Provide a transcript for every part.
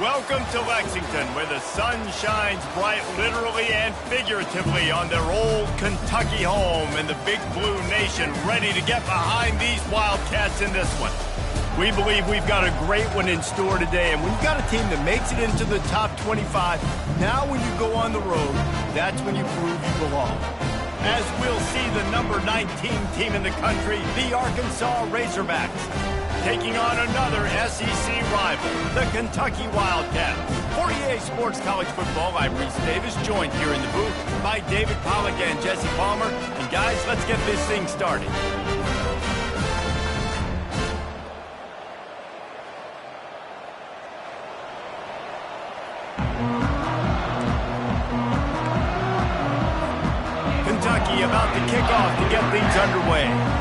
Welcome to Lexington, where the sun shines bright literally and figuratively on their old Kentucky home, and the Big Blue Nation ready to get behind these Wildcats in this one. We believe we've got a great one in store today, and when you've got a team that makes it into the top 25, now when you go on the road, that's when you prove you belong. As we'll see the number 19 team in the country, the Arkansas Razorbacks, taking on another SEC rival, the Kentucky Wildcats. For EA Sports College Football, I'm Reese Davis, joined here in the booth by David Pollack and Jesse Palmer. And guys, let's get this thing started. Kentucky about to kick off to get things underway.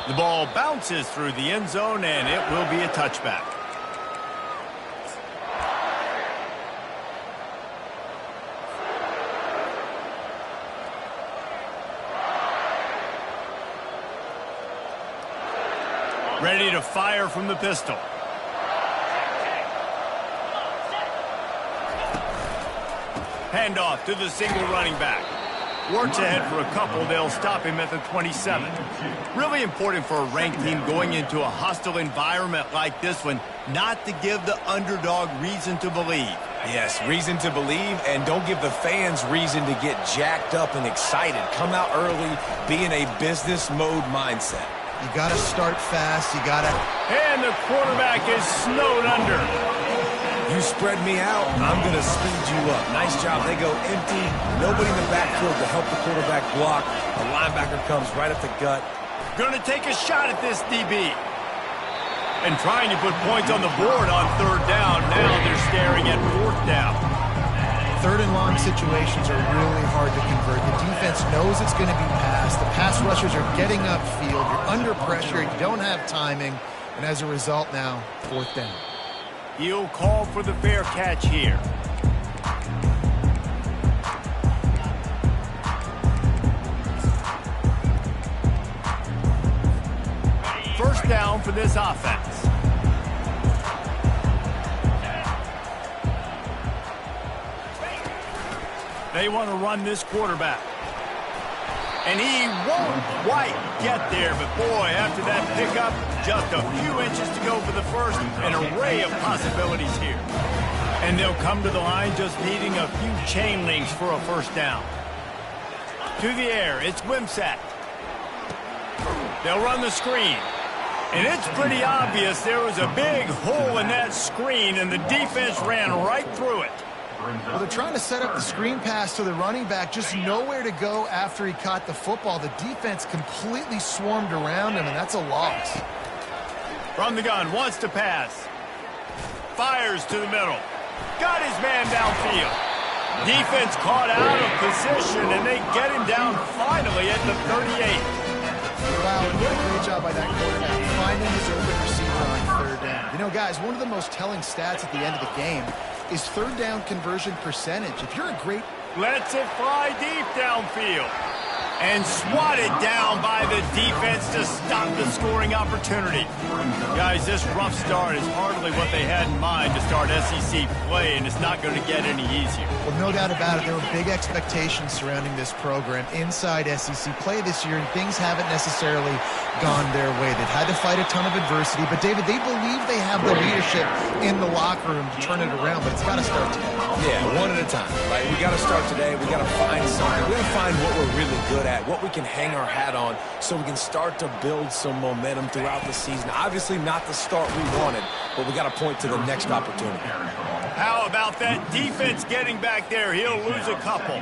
The ball bounces through the end zone, and it will be a touchback. Ready to fire from the pistol. Handoff to the single running back. Works ahead for a couple. They'll stop him at the 27. Really important for a ranked team going into a hostile environment like this one, not to give the underdog reason to believe. Yes, reason to believe, and don't give the fans reason to get jacked up and excited. Come out early, be in a business mode mindset. You got to start fast. You got to... And the quarterback is snowed under. You spread me out, I'm going to speed you up. Nice job. They go empty. Nobody in the backfield to help the quarterback block. The linebacker comes right up the gut. Going to take a shot at this DB. And trying to put points on the board on third down. Now they're staring at fourth down. Third and long situations are really hard to convert. The defense knows it's going to be passed. The pass rushers are getting upfield. You're under pressure. You don't have timing. And as a result now, fourth down. He'll call for the fair catch here. First down for this offense. They want to run this quarterback. And he won't quite get there, but boy, after that pickup, just a few inches to go for the first. An array of possibilities here. And they'll come to the line just needing a few chain links for a first down. To the air, it's Wimsatt. They'll run the screen. And it's pretty obvious there was a big hole in that screen, and the defense ran right through it. Well, they're trying to set up the screen pass to the running back, just nowhere to go after he caught the football. The defense completely swarmed around him, and that's a loss. From the gun, wants to pass. Fires to the middle. Got his man downfield. Defense caught out of position, and they get him down finally at the 38. Wow, what a great job by that quarterback, finding his open receiver on third down. You know, guys, one of the most telling stats at the end of the game is third down conversion percentage. If you're a great... Lets it fly deep downfield. And swatted down by the defense to stop the scoring opportunity. Guys, this rough start is hardly what they had in mind to start SEC play, and it's not going to get any easier. Well, no doubt about it. There were big expectations surrounding this program inside SEC play this year, and things haven't necessarily gone their way. They've had to fight a ton of adversity, but David, they believe they have the leadership in the locker room to turn it around, but it's got to start today. Yeah, one at a time, right? We got to start today. We got to find something. We got to find what we're really good at, what we can hang our hat on, so we can start to build some momentum throughout the season. Obviously not the start we wanted, but we got to point to the next opportunity. How about that defense getting back there? He'll lose a couple.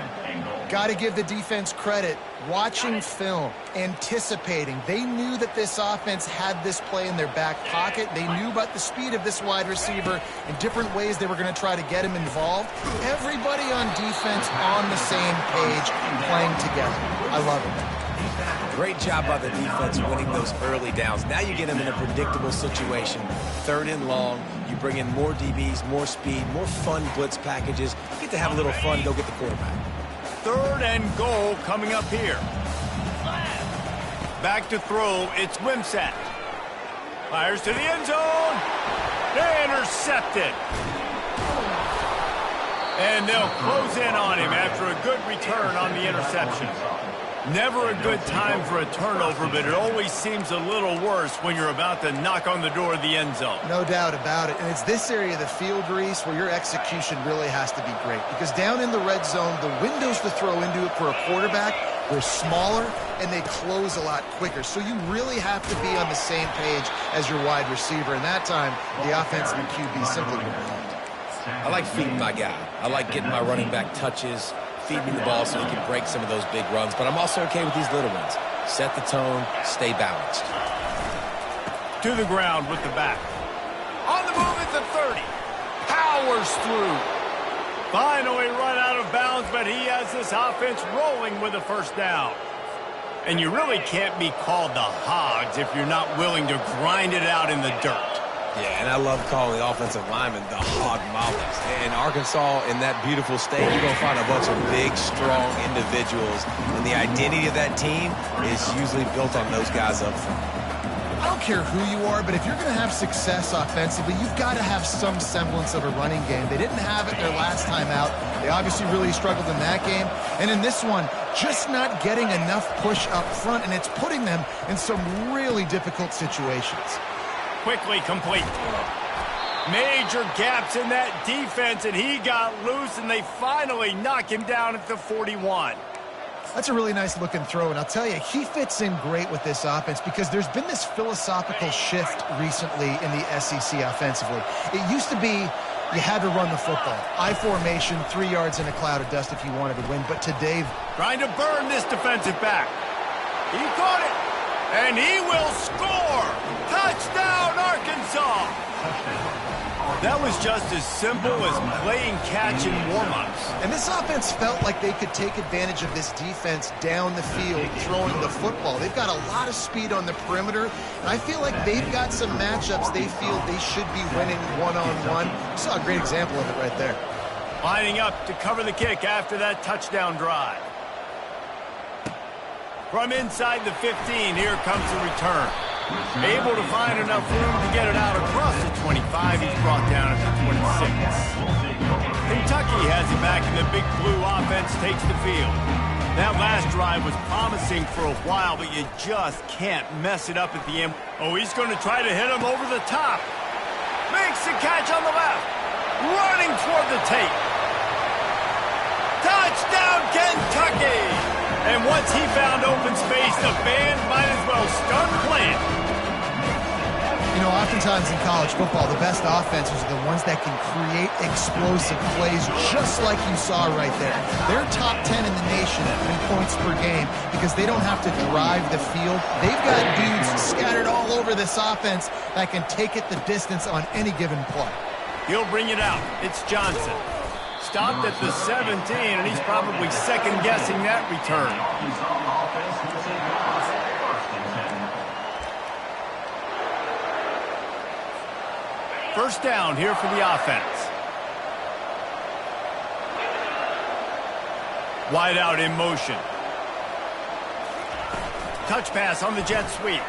Got to give the defense credit. Watching film, anticipating. They knew that this offense had this play in their back pocket. They knew about the speed of this wide receiver and different ways they were going to try to get him involved. Everybody on defense on the same page, playing together. I love it. Great job by the defense winning those early downs. Now you get them in a predictable situation. Third and long, you bring in more DBs, more speed, more fun blitz packages. You get to have a little fun, go get the quarterback. Third and goal coming up here. back to throw. It's Wimsatt. Fires to the end zone. They intercept it. And they'll close in on him after a good return on the interception. Never a good time for a turnover, but it always seems a little worse when you're about to knock on the door of the end zone. No doubt about it. And it's this area of the field, Reese, where your execution really has to be great. Because down in the red zone, the windows to throw into it for a quarterback, they're smaller and they close a lot quicker. So you really have to be on the same page as your wide receiver. And that time, the offensive QB simply wouldn't have. I like feeding my guy. I like getting my running back touches, feeding the ball so he can break some of those big runs. But I'm also okay with these little ones. Set the tone, stay balanced. To the ground with the back. On the move at the 30. Powers through. Finally run out of bounds, but he has this offense rolling with a first down. And you really can't be called the Hogs if you're not willing to grind it out in the dirt. Yeah, and I love calling the offensive linemen the hog mollies. In Arkansas, in that beautiful state, you're going to find a bunch of big, strong individuals. And the identity of that team is usually built on those guys up front. I don't care who you are, but if you're going to have success offensively, you've got to have some semblance of a running game. They didn't have it their last time out. They obviously really struggled in that game. And in this one, just not getting enough push up front, and it's putting them in some really difficult situations. Quickly complete. Major gaps in that defense, and he got loose, and they finally knock him down at the 41. That's a really nice looking throw, and I'll tell you, he fits in great with this offense because there's been this philosophical shift recently in the SEC offensively. It used to be you had to run the football. I formation, 3 yards in a cloud of dust if you wanted to win, but today... Trying to burn this defensive back. He caught it, and he will score! Touchdown, Arkansas! That was just as simple as playing catch in warm-ups. And this offense felt like they could take advantage of this defense down the field, throwing the football. They've got a lot of speed on the perimeter, and I feel like they've got some matchups they feel they should be winning one-on-one. You saw a great example of it right there. Lining up to cover the kick after that touchdown drive. From inside the 15, here comes the return. Able to find enough room to get it out across the 25. He's brought down at the 26. Kentucky has it back, and the Big Blue offense takes the field. That last drive was promising for a while, but you just can't mess it up at the end. Oh, he's going to try to hit him over the top. Makes the catch on the left. Running toward the tape. Touchdown, Kentucky! And once he found open space, the band might as well start playing. You know, oftentimes in college football, the best offenses are the ones that can create explosive plays, just like you saw right there. They're top 10 in the nation in points per game because they don't have to drive the field. They've got dudes scattered all over this offense that can take it the distance on any given play. He'll bring it out. It's Johnson. Stopped at the 17, and he's probably second-guessing that return. First down here for the offense. Wide out in motion. Touch pass on the jet sweep.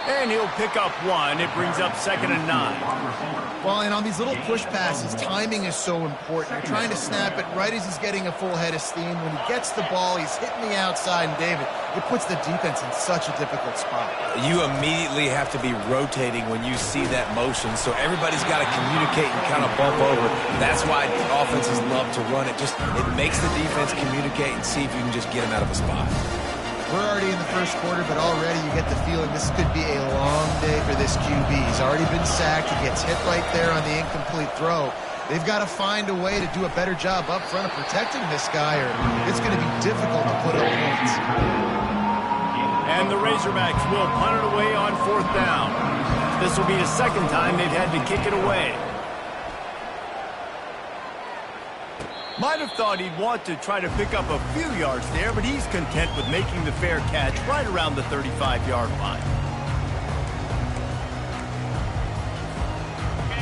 And he'll pick up one. It brings up 2nd and 9. Well, and on these little push passes, timing is so important. You're trying to snap it right as he's getting a full head of steam. When he gets the ball, he's hitting the outside, and David, it puts the defense in such a difficult spot. You immediately have to be rotating when you see that motion, so everybody's got to communicate and kind of bump over. That's why offenses love to run it. It makes the defense communicate and see if you can just get him out of a spot. We're already in the first quarter, but already you get the feeling this could be a long day for this QB. He's already been sacked. He gets hit right there on the incomplete throw. They've got to find a way to do a better job up front of protecting this guy, or it's going to be difficult to put up points. And the Razorbacks will punt it away on 4th down. This will be the second time they've had to kick it away. Might have thought he'd want to try to pick up a few yards there, but he's content with making the fair catch right around the 35-yard line.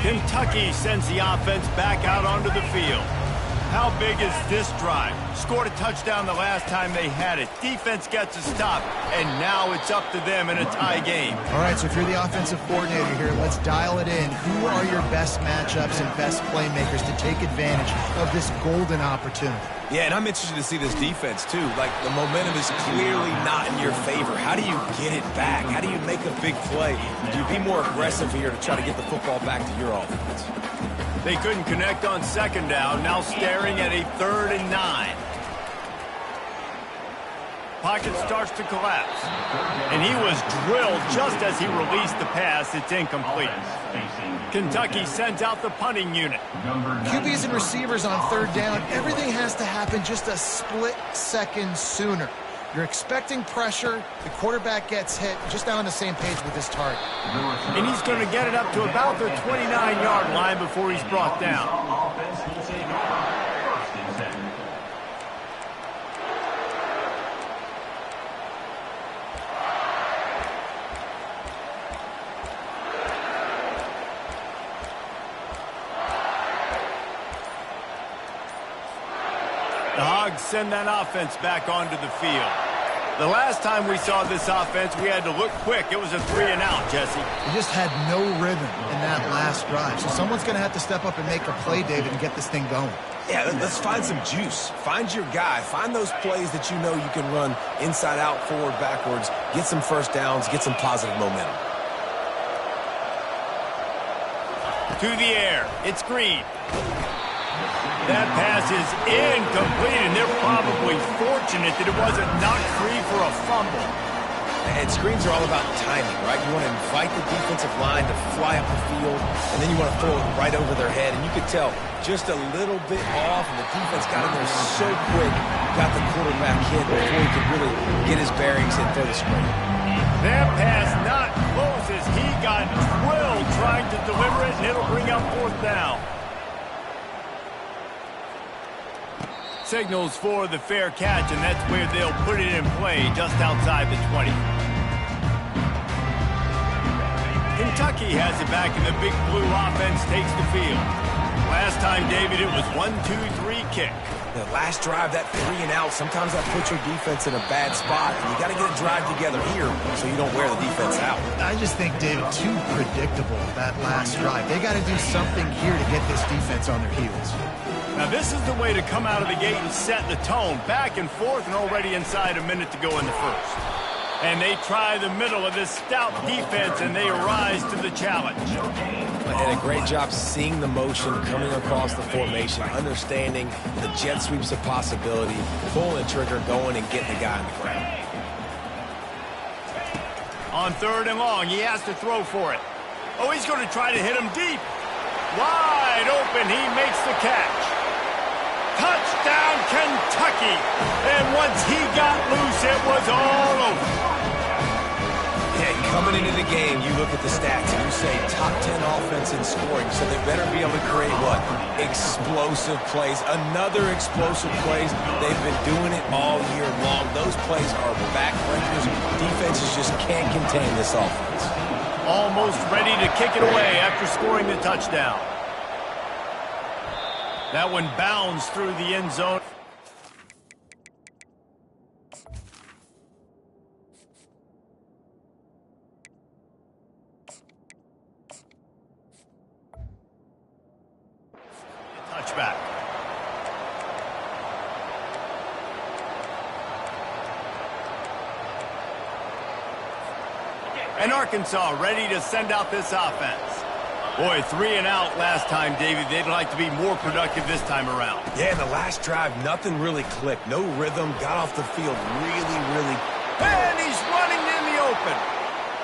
Kentucky sends the offense back out onto the field. How big is this drive? Scored a touchdown the last time they had it. Defense gets a stop, and now it's up to them in a tie game. All right, so if you're the offensive coordinator here, let's dial it in. Who are your best matchups and best playmakers to take advantage of this golden opportunity? Yeah, and I'm interested to see this defense, too. Like, the momentum is clearly not in your favor. How do you get it back? How do you make a big play? Do you be more aggressive here to try to get the football back to your offense? They couldn't connect on second down, now staring at a 3rd and 9. Pocket starts to collapse. And he was drilled just as he released the pass. It's incomplete. Kentucky sends out the punting unit. QBs and receivers on 3rd down, everything has to happen just a split second sooner. You're expecting pressure, the quarterback gets hit, just not on the same page with his target. And he's going to get it up to about the 29-yard line before he's brought down. The Hogs send that offense back onto the field. The last time we saw this offense, we had to look quick. It was a 3-and-out, Jesse. We just had no rhythm in that last drive. So someone's going to have to step up and make a play, David, and get this thing going. Yeah, let's find some juice. Find your guy. Find those plays that you know you can run inside out, forward, backwards. Get some first downs. Get some positive momentum. To the air. It's Green. That pass is incomplete, and they're probably fortunate that it wasn't knocked free for a fumble. And screens are all about timing, right? You want to invite the defensive line to fly up the field, and then you want to throw it right over their head. And you could tell just a little bit off, and the defense got in there so quick, got the quarterback hit before he could really get his bearings and throw the screen. That pass not close as he got drilled trying to deliver it, and it'll bring up 4th down. Signals for the fair catch, and that's where they'll put it in play just outside the 20. Kentucky has it back, and the Big Blue offense takes the field. Last time, David, it was 1-2-3 kick. The last drive, that 3-and-out, sometimes that puts your defense in a bad spot, and you got to get a drive together here so you don't wear the defense out. I just think, David, too predictable, that last drive. They got to do something here to get this defense on their heels. Now, this is the way to come out of the gate and set the tone. Back and forth and already inside a minute to go in the first. And they try the middle of this stout defense, and they rise to the challenge. And a great job seeing the motion coming across the formation, understanding the jet sweep's a possibility, pulling the trigger, going and getting the guy on the ground. On 3rd and long, he has to throw for it. Oh, he's going to try to hit him deep. Wide open, he makes the catch. Touchdown, Kentucky. And once he got loose, it was all over. Yeah, coming into the game, you look at the stats and you say top 10 offense in scoring, so they better be able to create what? Explosive plays. Another explosive plays. They've been doing it all year long. Those plays are backbreakers. Defenses just can't contain this offense. Almost ready to kick it away after scoring the touchdown. That one bounds through the end zone. Touchback. And Arkansas ready to send out this offense. Boy, 3-and-out last time, David. They'd like to be more productive this time around. Yeah, in the last drive, nothing really clicked. No rhythm, got off the field really. And he's running in the open.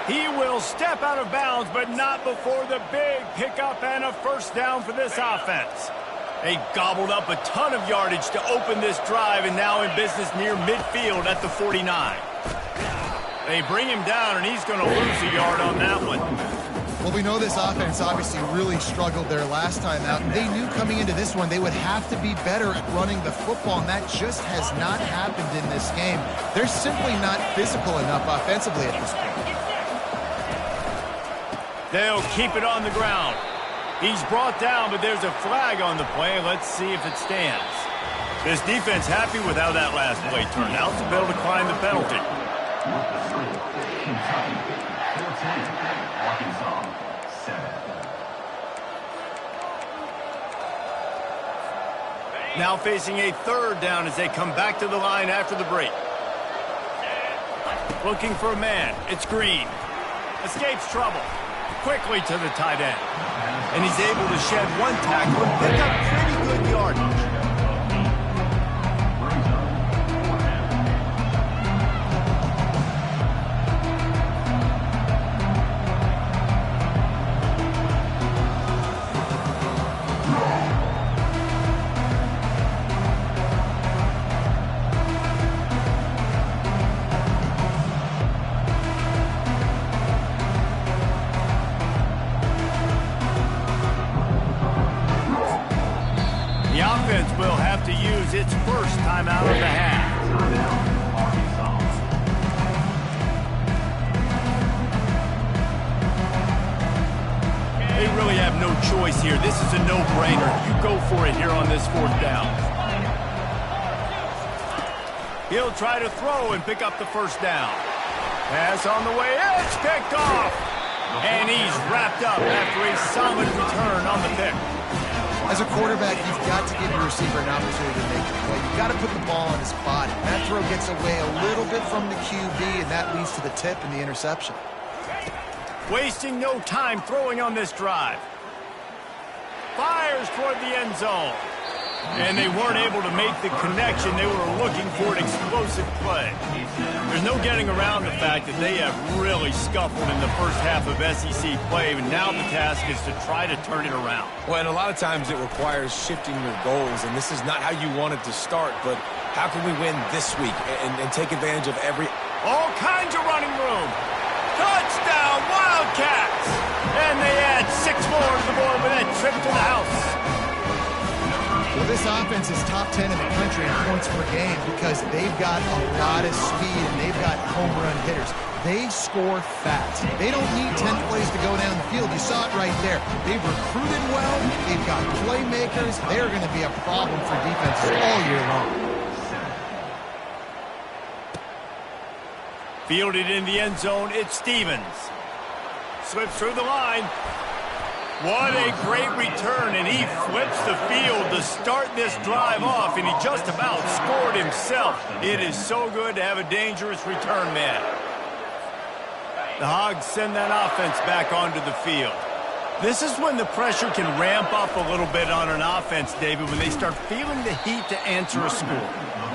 He will step out of bounds, but not before the big pickup and a 1st down for this offense. They gobbled up a ton of yardage to open this drive, and now in business near midfield at the 49. They bring him down, and he's going to lose a yard on that one. Well, we know this offense obviously really struggled there last time out, and they knew coming into this one they would have to be better at running the football, and that just has not happened in this game. They're simply not physical enough offensively at this point. They'll keep it on the ground. He's brought down, but there's a flag on the play. Let's see if it stands. This defense happy with how that last play turned out, so they'll decline the penalty. Now facing a third down as they come back to the line after the break. Looking for a man. It's Green. Escapes trouble. Quickly to the tight end. And he's able to shed one tackle and pick up pretty good yardage. The offense will have to use its first timeout of the half. They really have no choice here. This is a no-brainer. You go for it here on this fourth down. He'll try to throw and pick up the first down. Pass on the way. It's picked off. And he's wrapped up after a solid return on the pick. As a quarterback, you've got to give your receiver an opportunity to make the play. You've got to put the ball on his body. That throw gets away a little bit from the QB, and that leads to the tip and the interception. Wasting no time throwing on this drive. Fires toward the end zone. And they weren't able to make the connection. They were looking for an explosive play. There's no getting around the fact that they have really scuffled in the first half of SEC play, and now the task is to try to turn it around. Well, and a lot of times it requires shifting your goals, and this is not how you wanted to start, but how can we win this week and take advantage of every... All kinds of running room. Touchdown, Wildcats! And they add 6 more to the board with that trip to the house. Well, this offense is top 10 in the country in points per game because they've got a lot of speed and they've got home run hitters. They score fast. They don't need 10 plays to go down the field. You saw it right there. They've recruited well. They've got playmakers. They're going to be a problem for defenses all year long. Fielded in the end zone, it's Stevens. Slips through the line. What a great return, and he flips the field to start this drive off, and he just about scored himself. It is so good to have a dangerous return man. The Hogs send that offense back onto the field. This is when the pressure can ramp up a little bit on an offense, David, when they start feeling the heat to answer a score.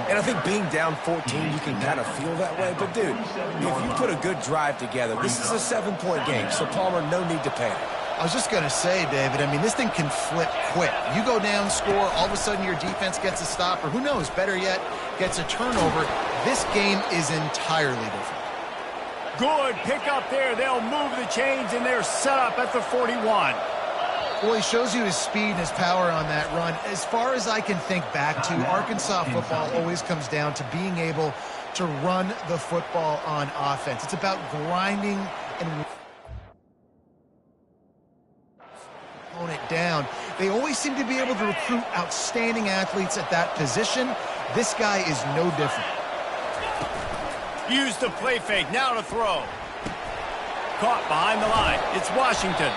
And I think being down 14, you can kind of feel that way. But, dude, if you put a good drive together, this is a 7-point game, so Palmer, no need to panic. I was just going to say, David, I mean, this thing can flip quick. You go down, score, all of a sudden your defense gets a stop, or who knows, better yet, gets a turnover. This game is entirely different. Good pick up there. They'll move the chains, and they're set up at the 41. Well, he shows you his speed and his power on that run. As far as I can think back to, Arkansas football always comes down to being able to run the football on offense. It's about grinding and opponent down. They always seem to be able to recruit outstanding athletes at that position. This guy is no different. Use the play fake, now to throw. Caught behind the line. It's Washington.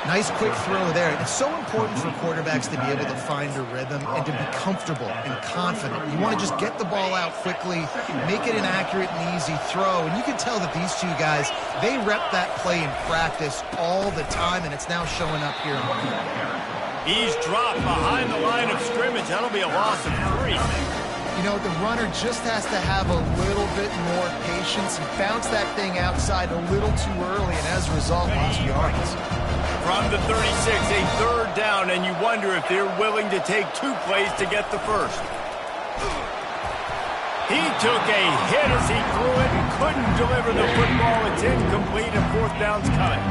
Nice quick throw there. It's so important for quarterbacks to be able to find a rhythm and to be comfortable and confident. You want to just get the ball out quickly, make it an accurate and easy throw. And you can tell that these two guys, they rep that play in practice all the time, and it's now showing up here on the field. He's dropped behind the line of scrimmage. That'll be a loss of 3. You know, the runner just has to have a little bit more patience and bounce that thing outside a little too early, and as a result, lose yards. From the 36, a third down, and you wonder if they're willing to take 2 plays to get the first. He took a hit as he threw it and couldn't deliver the football. It's incomplete, and 4th down's coming.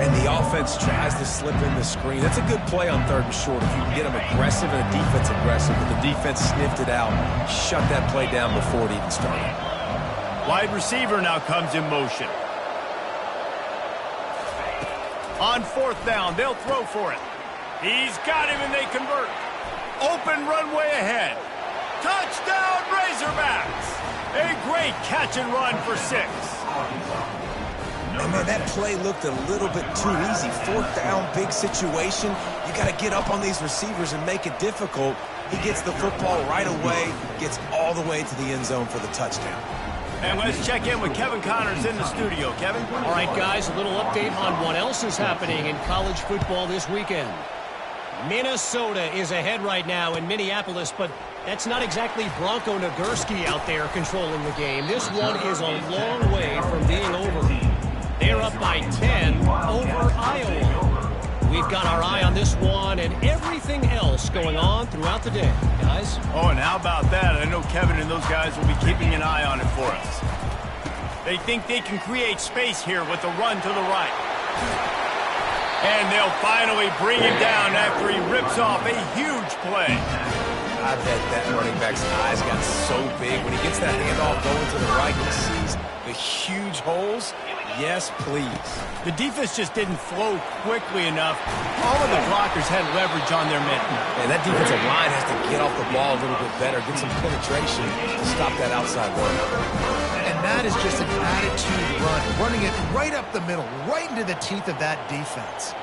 And the offense tries to slip in the screen. That's a good play on 3rd and short if you can get them aggressive and the defense aggressive. But the defense sniffed it out, shut that play down before it even started. Wide receiver now comes in motion. On 4th down, they'll throw for it. He's got him, and they convert. Open runway ahead. Touchdown, Razorbacks! A great catch and run for 6. And man, that play looked a little bit too easy. 4th down, big situation. You got to get up on these receivers and make it difficult. He gets the football right away, gets all the way to the end zone for the touchdown. And let's check in with Kevin Connors in the studio. Kevin? All right, guys, a little update on what else is happening in college football this weekend. Minnesota is ahead right now in Minneapolis, but that's not exactly Bronco Nagurski out there controlling the game. This one is a long way from being over. They're up by 10 over Iowa. We've got our eye on this one and everything else going on throughout the day, guys. Oh, and how about that? I know Kevin and those guys will be keeping an eye on it for us. They think they can create space here with a run to the right. And they'll finally bring him down after he rips off a huge play. I bet that running back's eyes got so big. When he gets that handoff going to the right, he sees the huge holes. Yes, please. The defense just didn't flow quickly enough. All of the blockers had leverage on their men. And that defensive line has to get off the ball a little bit better, get some penetration to stop that outside run. And that is just an attitude run, running it right up the middle, right into the teeth of that defense.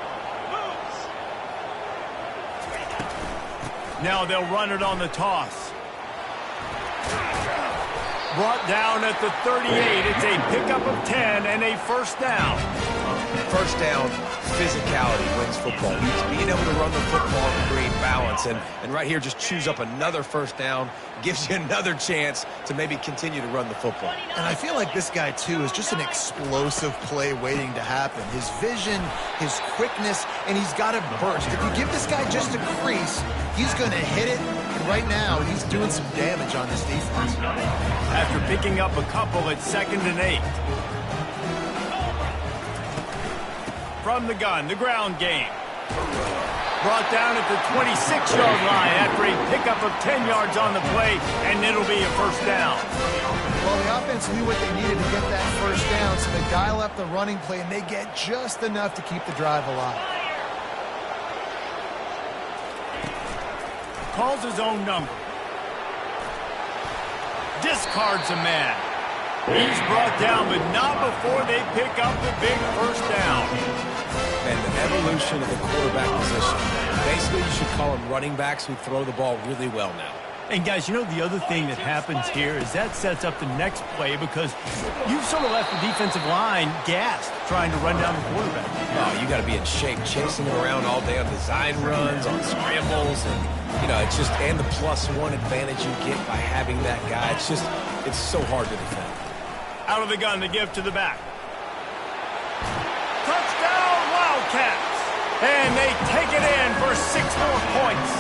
Now they'll run it on the toss. Brought down at the 38. It's a pickup of 10 and a 1st down. First down, physicality wins football. Being able to run the football and create balance. And right here, just choose up another 1st down. Gives you another chance to maybe continue to run the football. And I feel like this guy, too, is just an explosive play waiting to happen. His vision, his quickness, and he's got a burst. If you give this guy just a crease, he's going to hit it. And right now, he's doing some damage on this defense. After picking up a couple at 2nd and 8. From the gun, the ground game. Brought down at the 26-yard line after a pickup of 10 yards on the play, and it'll be a 1st down. Well, the offense knew what they needed to get that 1st down, so they dial up the running play, and they get just enough to keep the drive alive. Calls his own number. Discards a man. He's brought down, but not before they pick up the big 1st down. And the evolution of the quarterback position. Basically, you should call them running backs who throw the ball really well now. And, guys, you know the other thing that happens here is that sets up the next play because you've sort of left the defensive line gassed trying to run down the quarterback. Oh, you got to be in shape, chasing him around all day on design runs, on scrambles, and, you know, it's just, and the +1 advantage you get by having that guy. It's just, it's so hard to defend. Out of the gun to give to the back. Touchdown, Wildcats! And they take it in for 6 more points.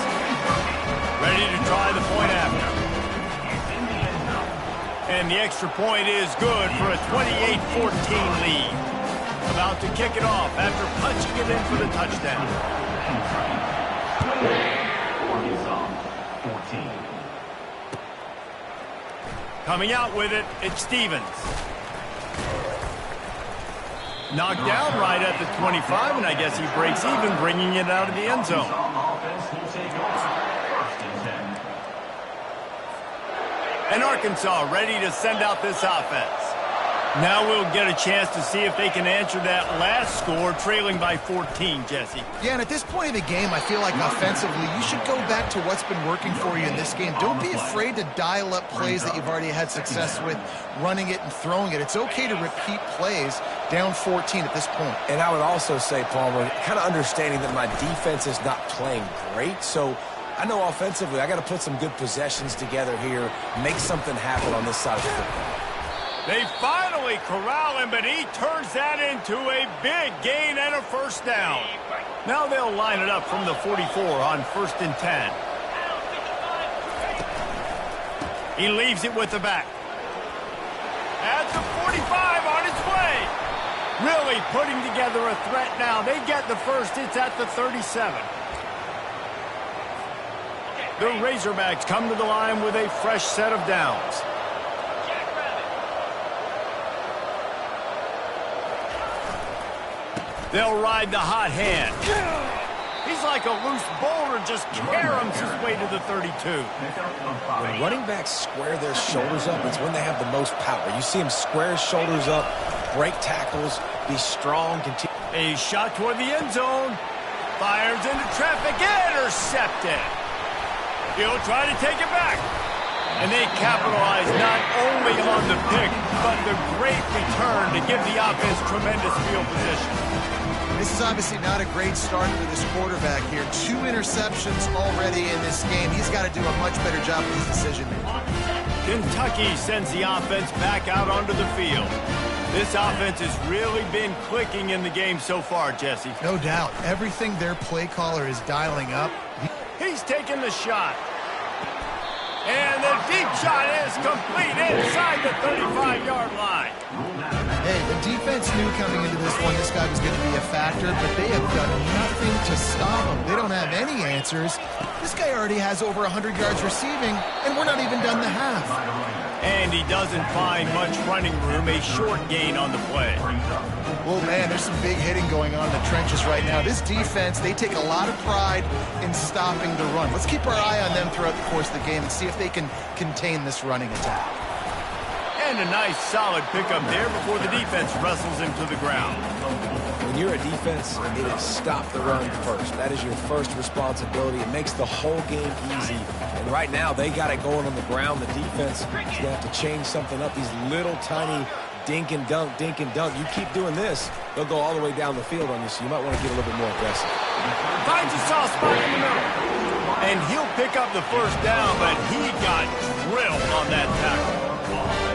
Ready to try the point after. And the extra point is good for a 28-14 lead. About to kick it off after punching it in for the touchdown. Coming out with it, it's Stevens. Knocked down right at the 25, and I guess he breaks even, bringing it out of the end zone. And Arkansas ready to send out this offense. Now we'll get a chance to see if they can answer that last score, trailing by 14, Jesse. Yeah, and at this point of the game, I feel like offensively, you should go back to what's been working for you in this game. Don't be afraid to dial up plays that you've already had success with, running it and throwing it. It's okay to repeat plays down 14 at this point. And I would also say, Palmer, kind of understanding that my defense is not playing great, so I know offensively I got to put some good possessions together here, make something happen on this side of the football. They finally corral him, but he turns that into a big gain and a 1st down. Now they'll line it up from the 44 on 1st and 10. He leaves it with the back. At the 45 on its way. Really putting together a threat now. They get the 1st. It's at the 37. The Razorbacks come to the line with a fresh set of downs. They'll ride the hot hand. He's like a loose boulder, just caroms his way to the 32. When running backs square their shoulders up, it's when they have the most power. You see him square his shoulders up, break tackles, be strong, continue. A shot toward the end zone. Fires into traffic, intercepted. He'll try to take it back. And they capitalize not only on the pick, but the great return to give the offense tremendous field position. This is obviously not a great start for this quarterback here. 2 interceptions already in this game. He's got to do a much better job with his decision-making. Kentucky sends the offense back out onto the field. This offense has really been clicking in the game so far, Jesse. No doubt. Everything their play caller is dialing up. He's taking the shot. And the deep shot is complete inside the 35-yard line. Hey, the defense knew coming into this one this guy was going to be a factor, but they have done nothing to stop him. They don't have any answers. This guy already has over 100 yards receiving, and we're not even done the half. And he doesn't find much running room, a short gain on the play. Well, man, there's some big hitting going on in the trenches right now. This defense, they take a lot of pride in stopping the run. Let's keep our eye on them throughout the course of the game and see if they can contain this running attack. And a nice, solid pickup there before the defense wrestles him to the ground. When you're a defense, it is stop the run first. That is your first responsibility. It makes the whole game easy. And right now, they got it going on the ground. The defense is going to have to change something up. These little tiny dink and dunk, dink and dunk. You keep doing this, they'll go all the way down the field on you, so you might want to get a little bit more aggressive. Finds a soft spot in the middle. And he'll pick up the first down, but he got drilled on that tackle.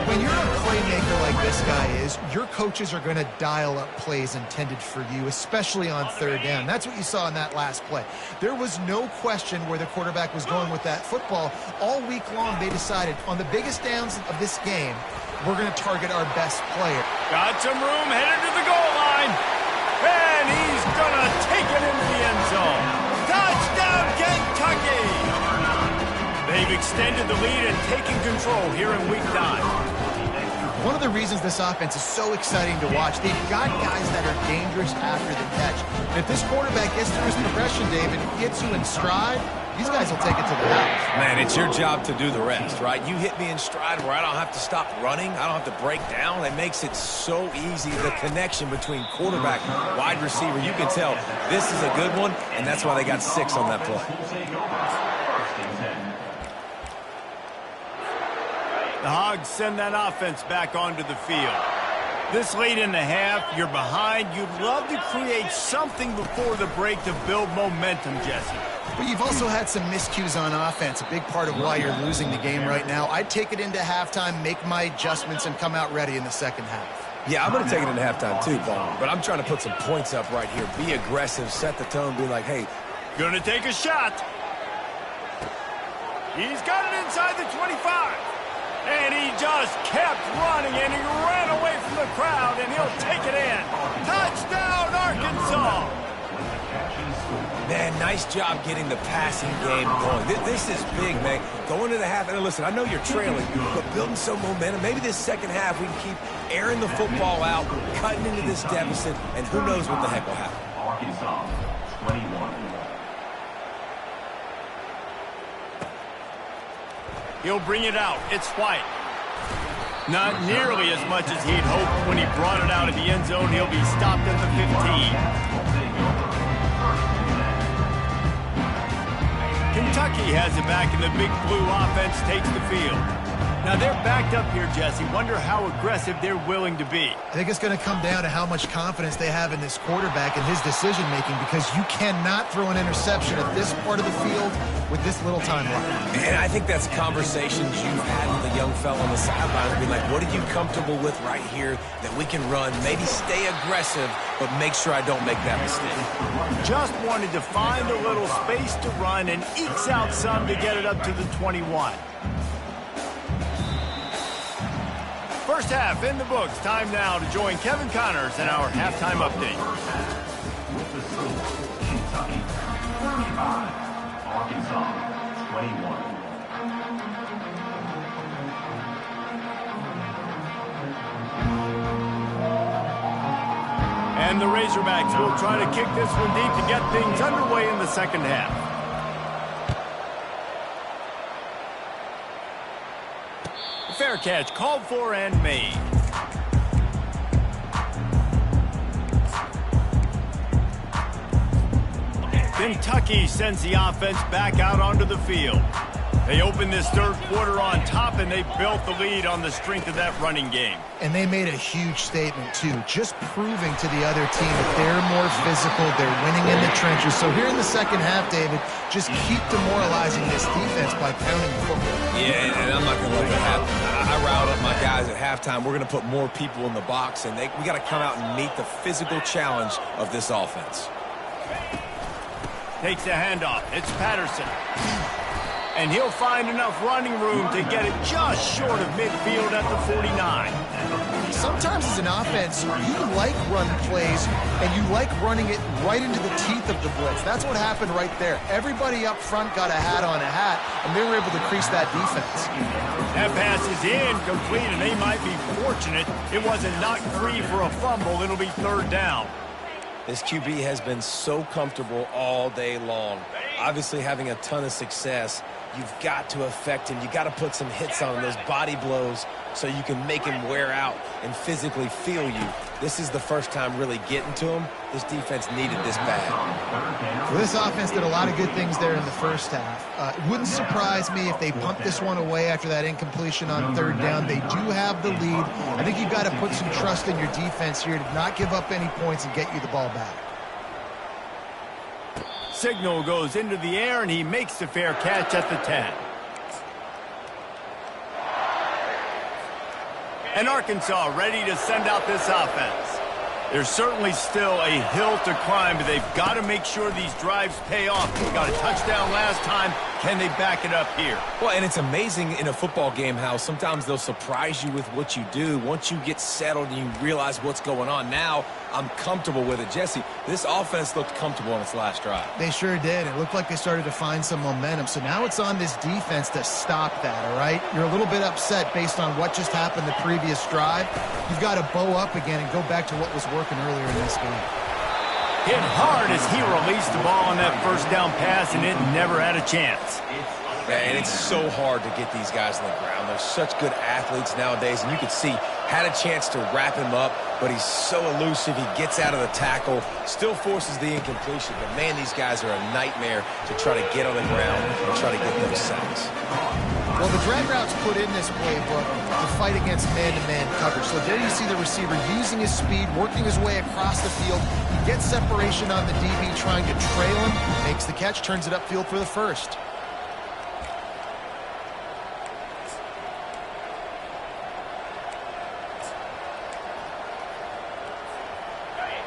When you're a playmaker like this guy is, your coaches are going to dial up plays intended for you, especially on third down. That's what you saw in that last play. There was no question where the quarterback was going with that football. All week long, they decided on the biggest downs of this game, we're going to target our best player. Got some room, headed to the goal line. And he's going to take it into the end zone. Touchdown, Kentucky! They've extended the lead and taken control here in week 9. One of the reasons this offense is so exciting to watch, they've got guys that are dangerous after the catch. And if this quarterback gets through his progression, David, gets you in stride, these guys will take it to the house. Man, it's your job to do the rest, right? You hit me in stride where I don't have to stop running. I don't have to break down. It makes it so easy. The connection between quarterback, wide receiver, you can tell this is a good one, and that's why they got 6 on that play. The Hogs send that offense back onto the field. This late in the half, you're behind. You'd love to create something before the break to build momentum, Jesse. But you've also had some miscues on offense, a big part of why you're losing the game right now. I'd take it into halftime, make my adjustments, and come out ready in the second half. Yeah, I'm going to take it into halftime too, Paul. But I'm trying to put some points up right here. Be aggressive, set the tone, be like, hey. Gonna take a shot. He's got it inside the 25. And he just kept running, and he ran away from the crowd, and he'll take it in. Touchdown, Arkansas! Man, nice job getting the passing game going. This is big, man. Going to the half, and listen, I know you're trailing, but building some momentum. Maybe this second half we can keep airing the football out, cutting into this deficit, and who knows what the heck will happen. Arkansas, 21. He'll bring it out. It's White. Not nearly as much as he'd hoped when he brought it out of the end zone. He'll be stopped at the 15. Kentucky has it back, and the Big Blue offense takes the field. Now, they're backed up here, Jesse. Wonder how aggressive they're willing to be. I think it's going to come down to how much confidence they have in this quarterback and his decision-making, because you cannot throw an interception at this part of the field with this little time left. And I think that's conversations you've had with a young fella on the sidelines. Be like, what are you comfortable with right here that we can run? Maybe stay aggressive, but make sure I don't make that mistake. Just wanted to find a little space to run and ekes out some to get it up to the 21. First half in the books. Time now to join Kevin Connors in our halftime update. With the score, Kentucky 35, Arkansas 21. And the Razorbacks will try to kick this one deep to get things underway in the second half. Fair catch called for and made. Kentucky sends the offense back out onto the field. They opened this third quarter on top, and they built the lead on the strength of that running game. And they made a huge statement, too, just proving to the other team that they're more physical, they're winning in the trenches. So here in the second half, David, just keep demoralizing this defense by pounding the football. Yeah, and I'm not going to let that happen. I riled up my guys at halftime. We're going to put more people in the box, and we got to come out and meet the physical challenge of this offense. Takes the handoff. It's Patterson. And he'll find enough running room to get it just short of midfield at the 49. Sometimes as an offense, you like run plays, and you like running it right into the teeth of the blitz. That's what happened right there. Everybody up front got a hat on a hat, and they were able to crease that defense. That pass is incomplete, and they might be fortunate it wasn't knocked free for a fumble. It'll be third down. This QB has been so comfortable all day long. Obviously having a ton of success. You've got to affect him. You got to put some hits on him, those body blows, so you can make him wear out and physically feel you. This is the first time really getting to him. This defense needed this bad. Well, this offense did a lot of good things there in the first half. It wouldn't surprise me if they pumped this one away after that incompletion on third down. They do have the lead. I think you've got to put some trust in your defense here to not give up any points and get you the ball back. Signal goes into the air, and he makes the fair catch at the 10. And Arkansas ready to send out this offense. There's certainly still a hill to climb, but they've got to make sure these drives pay off. They got a touchdown last time. Can they back it up here? Well, and it's amazing in a football game how sometimes they'll surprise you with what you do. Once you get settled and you realize what's going on, now I'm comfortable with it. Jesse, this offense looked comfortable on its last drive. They sure did. It looked like they started to find some momentum. So now it's on this defense to stop that, all right? You're a little bit upset based on what just happened the previous drive. You've got to bow up again and go back to what was working earlier in this game. Hit hard as he released the ball on that first down pass, and it never had a chance. And it's so hard to get these guys on the ground. They're such good athletes nowadays, and you could see had a chance to wrap him up, but he's so elusive. He gets out of the tackle, still forces the incompletion. But, man, these guys are a nightmare to try to get on the ground and try to get those sacks. Well, the drag routes put in this playbook to fight against man-to-man coverage. So there you see the receiver using his speed, working his way across the field. He gets separation on the DB, trying to trail him, makes the catch, turns it upfield for the first.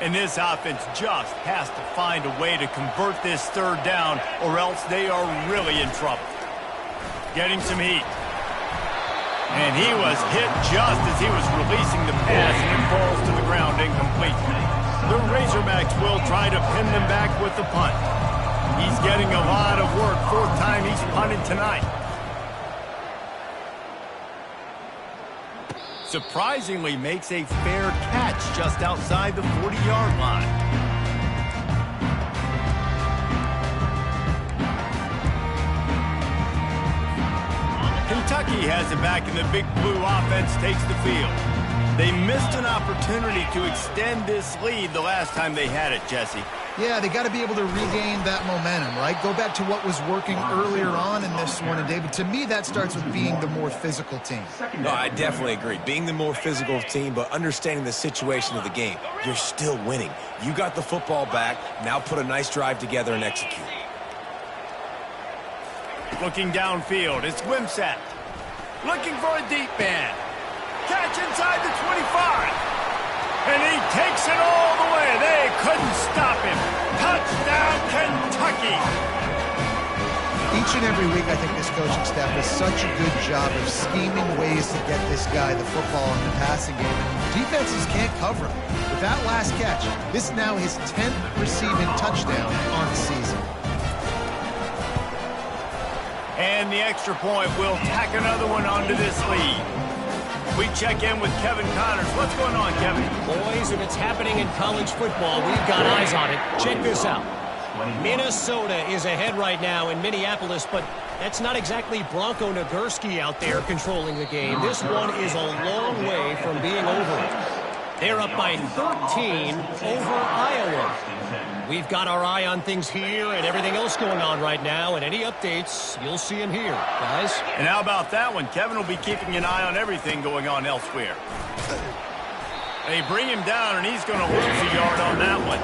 And this offense just has to find a way to convert this third down, or else they are really in trouble. Getting some heat. And he was hit just as he was releasing the pass, and it falls to the ground incomplete. The Razorbacks will try to pin them back with the punt. He's getting a lot of work. Fourth time he's punted tonight. Surprisingly makes a fair catch just outside the 40-yard line. Kentucky has it back, and the Big Blue offense takes the field. They missed an opportunity to extend this lead the last time they had it, Jesse. Yeah, they got to be able to regain that momentum, right? Go back to what was working earlier on in this one. And, David, to me, that starts with being the more physical team. No, I definitely agree. Being the more physical team, but understanding the situation of the game. You're still winning. You got the football back. Now put a nice drive together and execute. Looking downfield, it's Wimsatt. Looking for a deep man. Catch inside the 25. And he takes it all the way. They couldn't stop him. Touchdown, Kentucky. Each and every week, I think this coaching staff does such a good job of scheming ways to get this guy the football in the passing game. Defenses can't cover him. With that last catch, this is now his 10th receiving touchdown on the season. And the extra point will tack another one onto this lead. We check in with Kevin Connors. What's going on, Kevin? Boys, if it's happening in college football, we've got eyes on it. Check this out. Minnesota is ahead right now in Minneapolis, but that's not exactly Bronco Nagurski out there controlling the game. This one is a long way from being over. They're up by 13 over Iowa. We've got our eye on things here and everything else going on right now, and any updates, you'll see them here, guys. And how about that one? Kevin will be keeping an eye on everything going on elsewhere. They bring him down, and he's going to lose a yard on that one.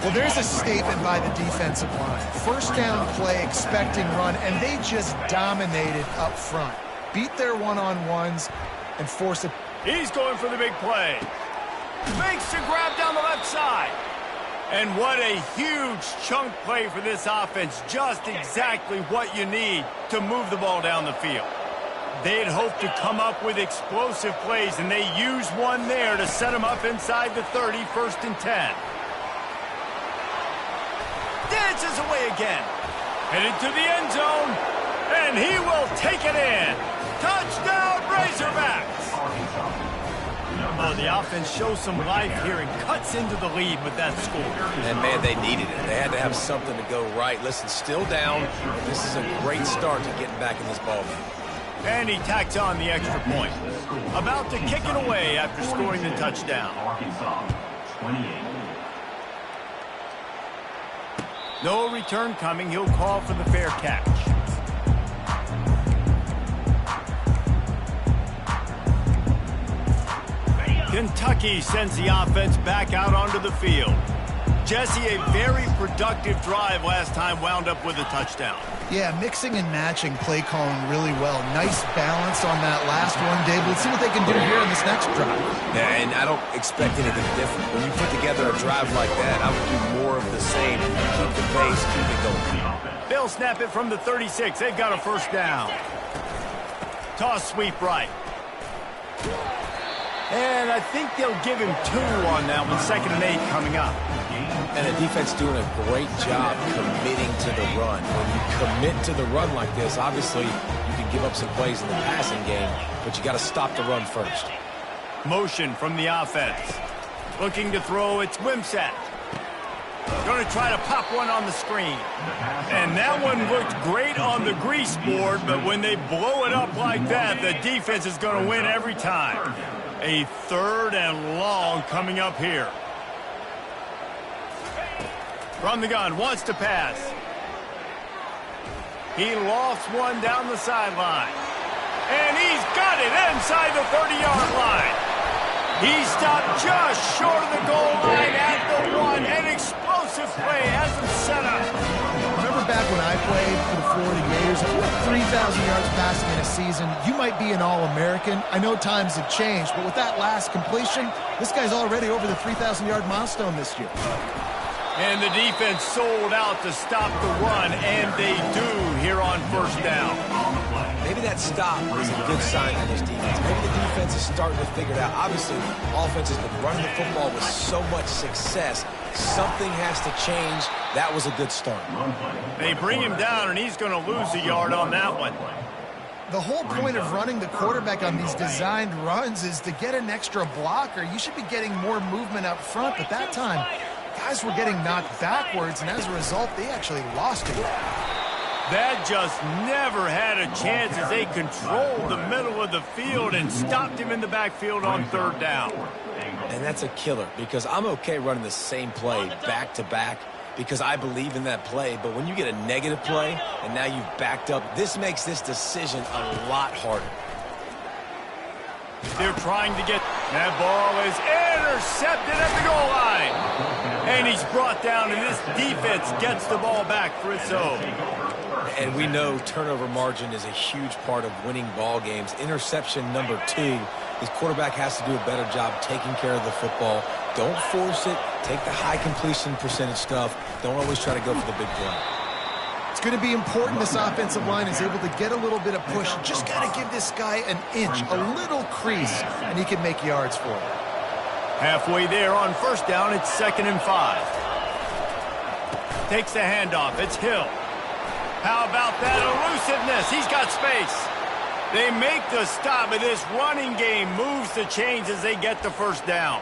Well, there's a statement by the defensive line. First down play, expecting run, and they just dominated up front. Beat their one-on-ones and force it. He's going for the big play. Makes the grab down the left side. And what a huge chunk play for this offense. Just exactly what you need to move the ball down the field. They had hoped to come up with explosive plays, and they used one there to set them up inside the 30, 1st and 10. Dances away again. Headed to the end zone, and he will take it in. Touchdown, Razorbacks! Oh, the offense shows some life here and cuts into the lead with that score. And, man, they needed it. They had to have something to go right. Listen, still down. This is a great start to getting back in this ballgame. And he tacks on the extra point. About to kick it away after scoring the touchdown. Arkansas, 28. No return coming. He'll call for the fair catch. Kentucky sends the offense back out onto the field. Jesse, a very productive drive last time, wound up with a touchdown. Yeah, mixing and matching play calling really well. Nice balance on that last one, Dave. Let's see what they can do here in this next drive. Yeah, and I don't expect anything different. When you put together a drive like that, I would do more of the same. Keep the pace, keep it going. They'll snap it from the 36. They've got a first down. Toss sweep right. And I think they'll give him 2 on that one. 2nd and 8 coming up. And the defense doing a great job committing to the run. When you commit to the run like this, obviously you can give up some plays in the passing game, but you got to stop the run first. Motion from the offense. Looking to throw, it's Wimsatt. Going to try to pop one on the screen. And that one looked great on the grease board, but when they blow it up like that, the defense is going to win every time. A 3rd and long coming up here. From the gun, wants to pass. He lost one down the sideline. And he's got it inside the 30-yard line. He stopped just short of the goal line at the 1. An explosive play has him set up. Remember back when I played for the Florida Gators, 3,000 yards passing in a season, you might be an All-American. I know times have changed, but with that last completion, this guy's already over the 3,000-yard milestone this year. And the defense sold out to stop the run, and they do here on first down. Maybe that stop is a good sign for this defense. Maybe the defense is starting to figure it out. Obviously, offense has been running the football with so much success. Something has to change. That was a good start. They bring him down, and he's going to lose a yard on that one. The whole point of running the quarterback on these designed runs is to get an extra blocker. You should be getting more movement up front, but that time, guys were getting knocked backwards, and as a result, they actually lost it. That just never had a chance as they controlled the middle of the field and stopped him in the backfield on 3rd down. And that's a killer because I'm okay running the same play back-to-back because I believe in that play. But when you get a negative play and now you've backed up, this makes this decision a lot harder. They're trying to get that ball is intercepted at the goal line. And he's brought down, and this defense gets the ball back for its own. And we know turnover margin is a huge part of winning ball games. Interception number 2, his quarterback has to do a better job taking care of the football. Don't force it. Take the high completion percentage stuff. Don't always try to go for the big play. It's going to be important this offensive line is able to get a little bit of push. Just got to give this guy an inch, a little crease, and he can make yards for it. Halfway there on first down, it's 2nd and 5. Takes the handoff. It's Hill. How about that elusiveness? He's got space. They make the stop, but this running game moves the chains as they get the first down.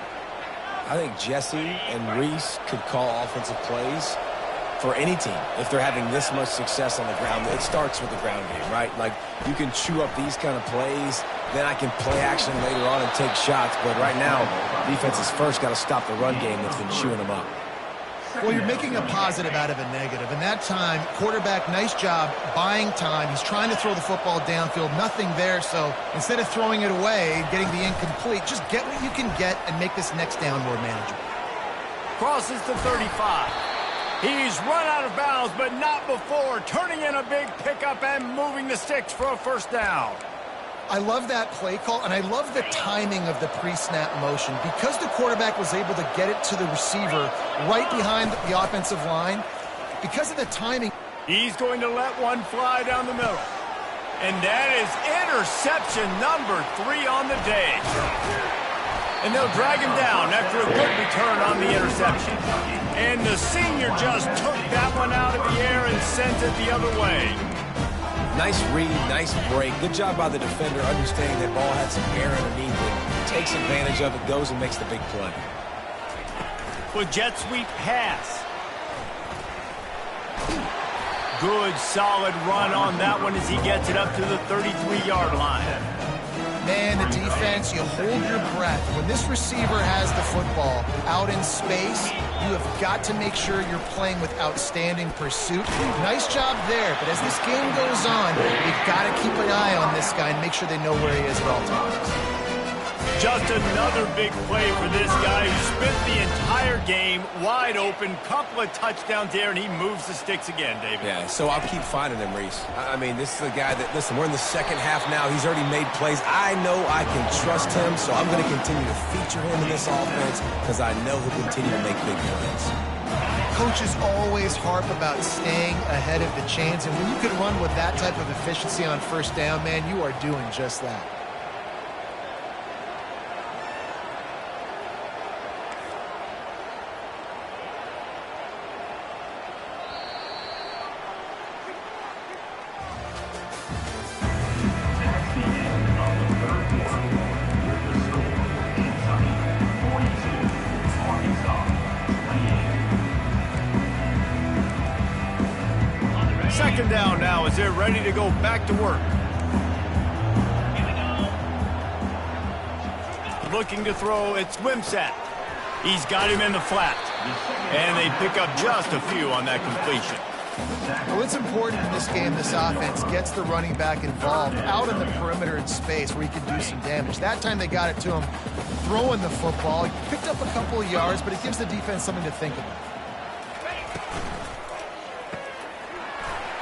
I think Jesse and Reese could call offensive plays for any team if they're having this much success on the ground. It starts with the ground game, right? Like, you can chew up these kind of plays, then I can play action later on and take shots. But right now, defense has first got to stop the run game that's been chewing them up. Well, you're making a positive out of a negative. And that time, quarterback, nice job buying time. He's trying to throw the football downfield. Nothing there. So instead of throwing it away, getting the incomplete, just get what you can get and make this next down more manageable. Crosses the 35. He's run out of bounds, but not before turning in a big pickup and moving the sticks for a first down. I love that play call, and I love the timing of the pre-snap motion. Because the quarterback was able to get it to the receiver right behind the offensive line, because of the timing. He's going to let one fly down the middle. And that is interception number 3 on the day. And they'll drag him down after a good return on the interception. And the senior just took that one out of the air and sent it the other way. Nice read, nice break. Good job by the defender understanding that ball had some air underneath it. Takes advantage of it, goes and makes the big play. With jet sweep pass. Good solid run on that one as he gets it up to the 33-yard line. Man, the defense, you hold your breath. When this receiver has the football out in space, you have got to make sure you're playing with outstanding pursuit. Nice job there, but as this game goes on, you've got to keep an eye on this guy and make sure they know where he is at all times. Just another big play for this guy who spent the entire game wide open, couple of touchdowns there, and he moves the sticks again, David. Yeah, so I'll keep finding him, Reese. I mean, this is a guy that, listen, we're in the second half now. He's already made plays. I know I can trust him, so I'm going to continue to feature him in this offense because I know he'll continue to make big plays. Coaches always harp about staying ahead of the chains, and when you can run with that type of efficiency on first down, man, you are doing just that. Second down now as they're ready to go back to work. Looking to throw, it's Wimsatt. He's got him in the flat. And they pick up just a few on that completion. Well, it's important in this game this offense gets the running back involved out in the perimeter in space where he can do some damage. That time they got it to him throwing the football. He picked up a couple of yards, but it gives the defense something to think about.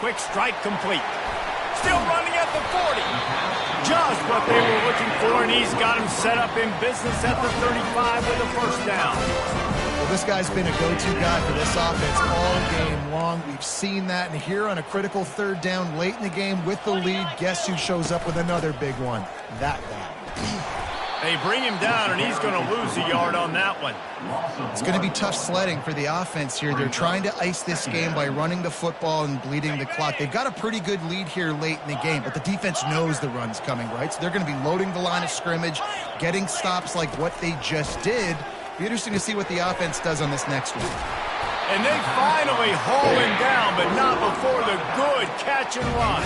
Quick strike complete. Still running at the 40. Just what they were looking for, and he's got him set up in business at the 35 with a first down. Well, this guy's been a go-to guy for this offense all game long. We've seen that, and here on a critical third down late in the game with the lead, guess who shows up with another big one? That guy. They bring him down, and he's going to lose a yard on that one. It's going to be tough sledding for the offense here. They're trying to ice this game by running the football and bleeding the clock. They've got a pretty good lead here late in the game, but the defense knows the run's coming, right? So they're going to be loading the line of scrimmage, getting stops like what they just did. Be interesting to see what the offense does on this next one. And they finally haul him down, but not before the good catch and run.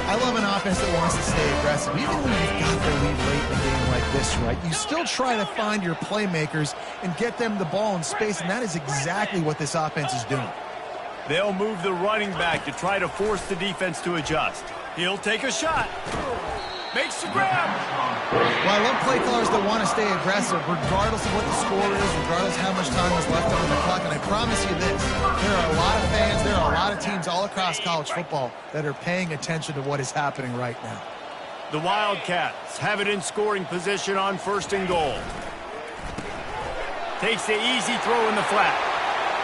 I love an offense that wants to stay aggressive. Even when you've got the lead late in the game like this, right, you still try to find your playmakers and get them the ball in space, and that is exactly what this offense is doing. They'll move the running back to try to force the defense to adjust. He'll take a shot. Makes the grab. Well, I love play callers that want to stay aggressive regardless of what the score is, regardless of how much time is left on the clock. And I promise you this, there are a lot of fans, there are a lot of teams all across college football that are paying attention to what is happening right now. The Wildcats have it in scoring position on first and goal. Takes the easy throw in the flat.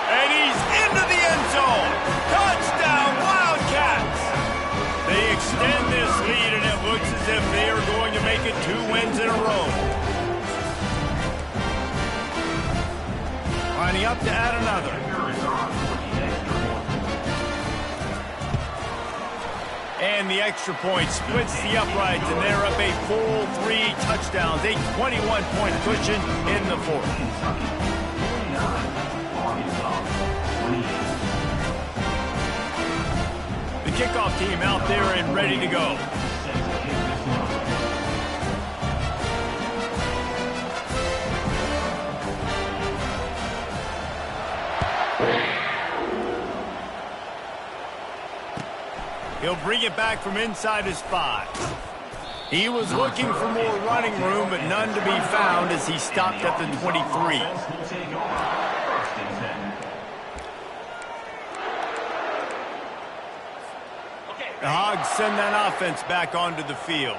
And he's into the end zone. Touchdown, Wildcats! They extend this lead, and it looks as if they are going to make it 2 wins in a row. Lining up to add another. And the extra point splits the uprights, and they're up a full 3 touchdowns, a 21-point cushion in the fourth. The kickoff team out there and ready to go. He'll bring it back from inside his 5. He was looking for more running room, but none to be found as he stopped at the 23. The Hogs send that offense back onto the field.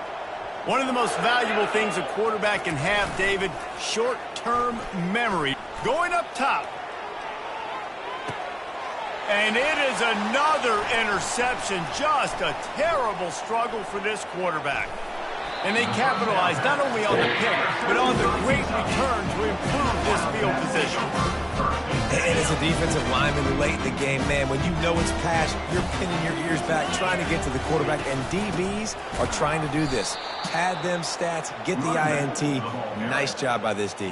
One of the most valuable things a quarterback can have, David, short-term memory. Going up top. And it is another interception. Just a terrible struggle for this quarterback. And they capitalized not only on the pick, but on the great return to improve this field position. And as a defensive lineman late in the game, man, when you know it's past, you're pinning your ears back, trying to get to the quarterback. And DBs are trying to do this. Pad them stats, get the INT. Nice job by this D.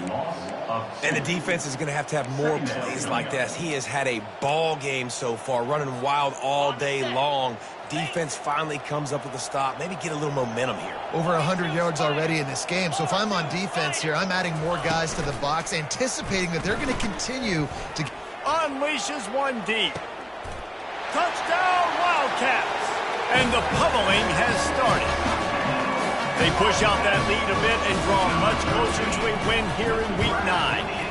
And the defense is going to have more plays like this. He has had a ball game so far, running wild all day long. Defense finally comes up with a stop. Maybe get a little momentum here. Over 100 yards already in this game. So if I'm on defense here, I'm adding more guys to the box, anticipating that they're going to continue to... Unleashes one deep. Touchdown, Wildcats. And the pummeling has started. They push out that lead a bit and draw much closer to a win here in Week 9.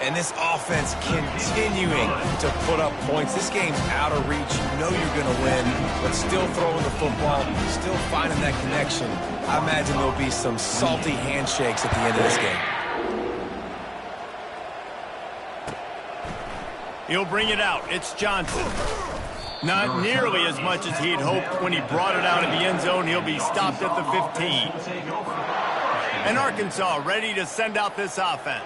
And this offense continuing to put up points. This game's out of reach. You know you're going to win, but still throwing the football, still finding that connection. I imagine there'll be some salty handshakes at the end of this game. He'll bring it out. It's Johnson. Not nearly as much as he'd hoped when he brought it out of the end zone. He'll be stopped at the 15. And Arkansas ready to send out this offense.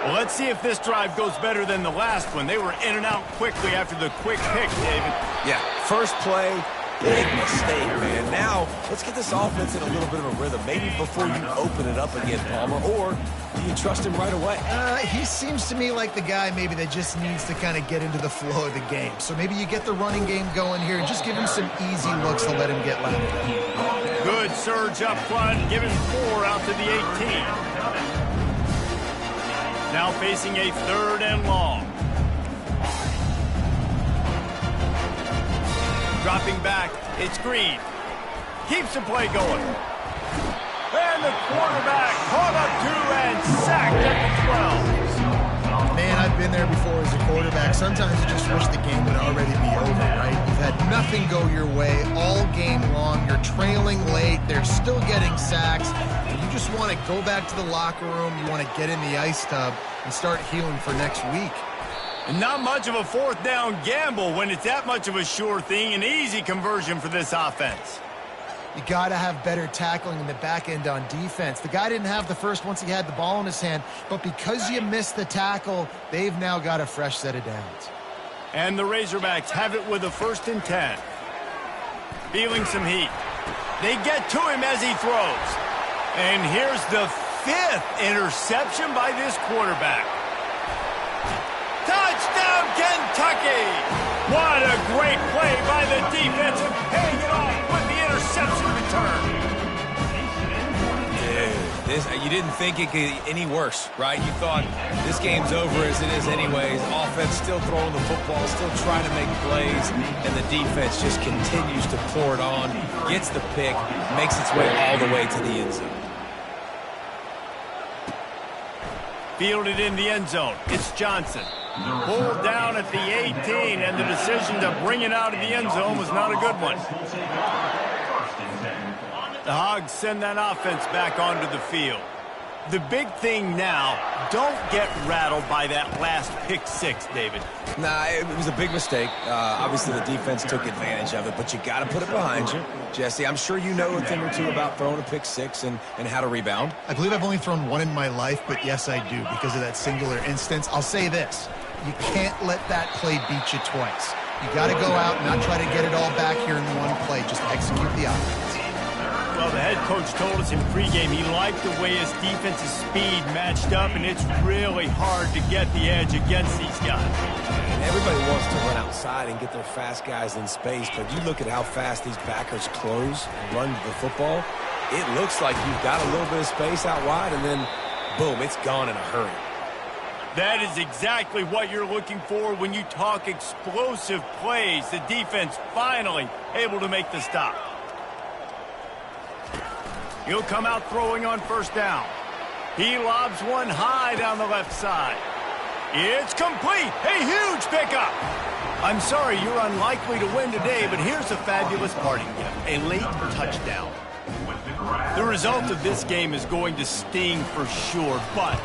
Well, let's see if this drive goes better than the last one. They were in and out quickly after the quick pick, David. Yeah, first play, big mistake, man. Now, let's get this offense in a little bit of a rhythm. Maybe before you open it up again, Palmer, or do you trust him right away? He seems to me like the guy maybe that just needs to kind of get into the flow of the game. So maybe you get the running game going here and just give him some easy looks to let him get loud. Good surge up front, giving 4 out to the 18. Now facing a 3rd and long. Dropping back, it's Green. Keeps the play going. And the quarterback caught up to and sacked at the 12. Man, I've been there before as a quarterback. Sometimes you just wish the game would already be over, right? You've had nothing go your way all game long. You're trailing late. They're still getting sacks. And you just want to go back to the locker room. You want to get in the ice tub and start healing for next week. And not much of a 4th down gamble when it's that much of a sure thing. An easy conversion for this offense. You got to have better tackling in the back end on defense. The guy didn't have the first once he had the ball in his hand, but because you missed the tackle, they've now got a fresh set of downs. And the Razorbacks have it with a 1st and 10. Feeling some heat. They get to him as he throws. And here's the 5th interception by this quarterback. Touchdown, Kentucky! What a great play by the defense and paying it off with the interception return. Dude, you didn't think it could get any worse, right? You thought this game's over as it is anyways. Offense still throwing the football, still trying to make plays, and the defense just continues to pour it on, gets the pick, makes its way all the way to the end zone. Fielded in the end zone. It's Johnson. Pulled down at the 18, and the decision to bring it out of the end zone was not a good one. The Hogs send that offense back onto the field. The big thing now, don't get rattled by that last pick 6, David. Nah, it was a big mistake. Obviously, the defense took advantage of it, but you got to put it behind you. Jesse, I'm sure you know a thing or two about throwing a pick 6 and how to rebound. I believe I've only thrown one in my life, but yes, I do because of that singular instance. I'll say this. You can't let that play beat you twice. You got to go out and not try to get it all back here in one play. Just execute the offense. Well, the head coach told us in pregame he liked the way his defensive speed matched up, and it's really hard to get the edge against these guys. And everybody wants to run outside and get their fast guys in space, but you look at how fast these backers close and run the football, it looks like you've got a little bit of space out wide, and then, boom, it's gone in a hurry. That is exactly what you're looking for when you talk explosive plays. The defense finally able to make the stop. He'll come out throwing on first down. He lobs one high down the left side. It's complete. A huge pickup. I'm sorry, you're unlikely to win today, but here's a fabulous parting gift. A late touchdown. The result of this game is going to sting for sure, but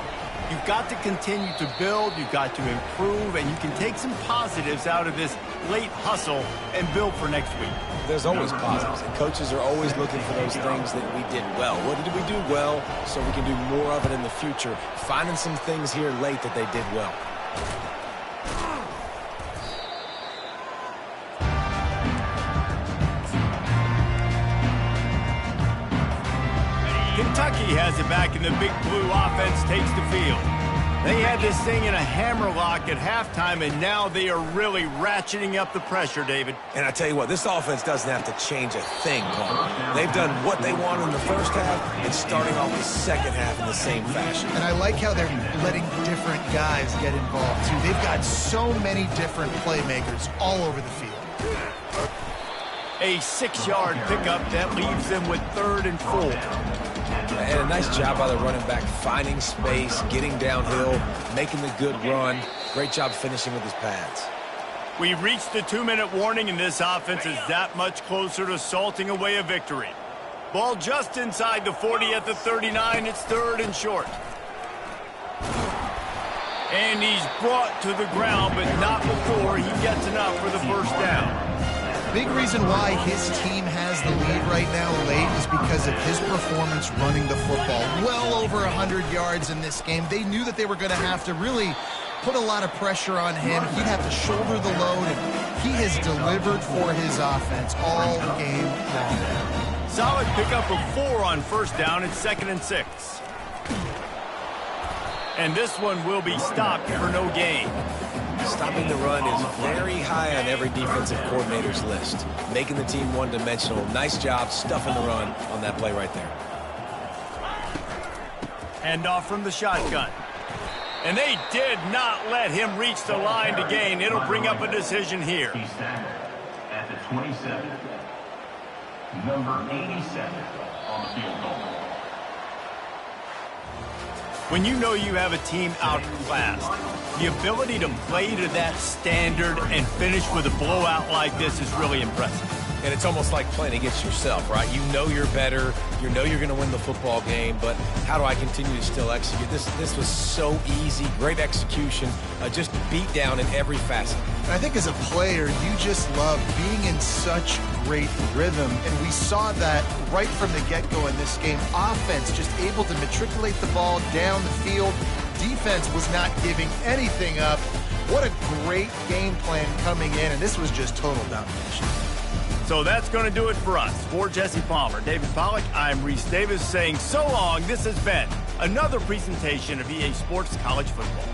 you've got to continue to build, you've got to improve, and you can take some positives out of this late hustle and build for next week. There's always positives, and coaches are always looking for those things that we did well. What did we do well so we can do more of it in the future? Finding some things here late that they did well. Kentucky has it back, and the Big Blue offense takes the field. They had this thing in a hammerlock at halftime, and now they are really ratcheting up the pressure, David. And I tell you what, this offense doesn't have to change a thing, Paul. They've done what they wanted in the first half and starting off the second half in the same fashion. And I like how they're letting different guys get involved, too. They've got so many different playmakers all over the field. A 6-yard pickup that leaves them with 3rd and 4. And a nice job by the running back, finding space, getting downhill, making the good run. Great job finishing with his pads. We've reached the 2-minute warning, and this offense is that much closer to salting away a victory. Ball just inside the 40 at the 39. It's 3rd and short. And he's brought to the ground, but not before he gets enough for the first down. Big reason why his team has the lead right now late is because of his performance running the football. Well over 100 yards in this game. They knew that they were going to have to really put a lot of pressure on him. He'd have to shoulder the load, and he has delivered for his offense all game long. Solid pickup of 4 on first down. It's 2nd and 6. And this one will be stopped for no gain. Stopping the run is very high on every defensive coordinator's list. Making the team one-dimensional. Nice job stuffing the run on that play right there. Handoff from the shotgun. And they did not let him reach the line to gain. It'll bring up a decision here. He's tackled at the 27. Number 87 on the field goal. When you know you have a team outclassed, the ability to play to that standard and finish with a blowout like this is really impressive. And it's almost like playing against yourself, right? You know you're better. You know you're going to win the football game, but how do I continue to still execute? This was so easy. Great execution. Just beat down in every facet. And I think as a player, you just love being in such great rhythm. And we saw that right from the get-go in this game. Offense just able to matriculate the ball down the field. Defense was not giving anything up. What a great game plan coming in, and this was just total domination. So that's going to do it for us. For Jesse Palmer, David Pollack, I'm Reese Davis saying so long. This has been another presentation of EA Sports College Football.